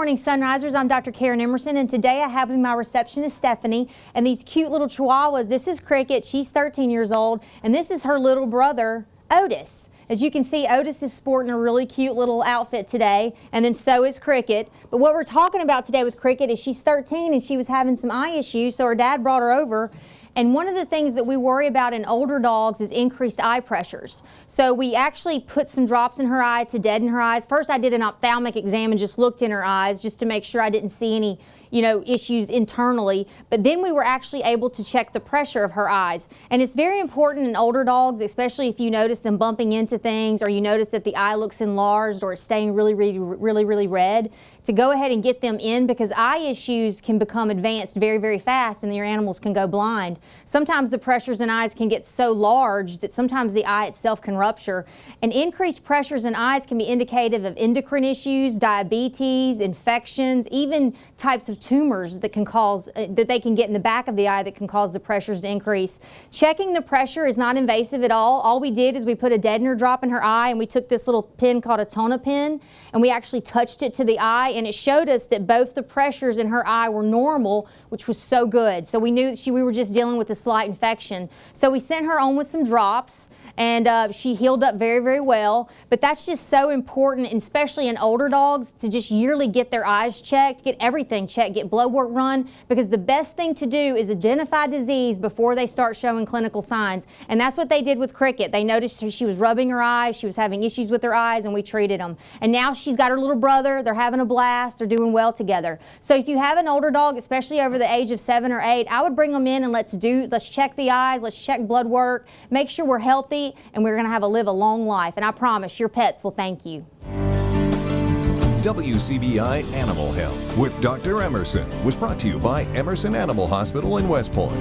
morning, Sunrisers. I'm Dr. Karen Emerson, and today I have with me my receptionist, Stephanie, and these cute little chihuahuas. This is Cricket. She's 13 years old, and this is her little brother, Otis. As you can see, Otis is sporting a really cute little outfit today, and then so is Cricket. But what we're talking about today with Cricket is she's 13 and she was having some eye issues, so her dad brought her over. And one of the things that we worry about in older dogs is increased eye pressures. So we actually put some drops in her eye to deaden her eyes. First, I did an ophthalmic exam and just looked in her eyes just to make sure I didn't see any issues internally. But then we were actually able to check the pressure of her eyes. And it's very important in older dogs, especially if you notice them bumping into things or you notice that the eye looks enlarged or it's staying really red, to go ahead and get them in, because eye issues can become advanced very fast and your animals can go blind. Sometimes the pressures in eyes can get so large that sometimes the eye itself can rupture. And increased pressures in eyes can be indicative of endocrine issues, diabetes, infections, even types of tumors that can cause, that they can get in the back of the eye that can cause the pressures to increase. Checking the pressure is not invasive at all. All we did is we put a deadener drop in her eye and we took this little pin called a Tonapin and we actually touched it to the eye, and it showed us that both the pressures in her eye were normal, which was so good. So we knew that we were just dealing with a slight infection. So we sent her on with some drops, and she healed up very well. But that's just so important, especially in older dogs, to just yearly get their eyes checked, get everything checked, get blood work run, because the best thing to do is identify disease before they start showing clinical signs. And that's what they did with Cricket. They noticed she was rubbing her eyes, she was having issues with her eyes, and we treated them. And now she's got her little brother, they're having a blast, they're doing well together. So if you have an older dog, especially over the age of 7 or 8, I would bring them in and let's check the eyes, let's check blood work, make sure we're healthy, and we're going to live a long life. And I promise your pets will thank you. WCBI Animal Health with Dr. Emerson was brought to you by Emerson Animal Hospital in West Point.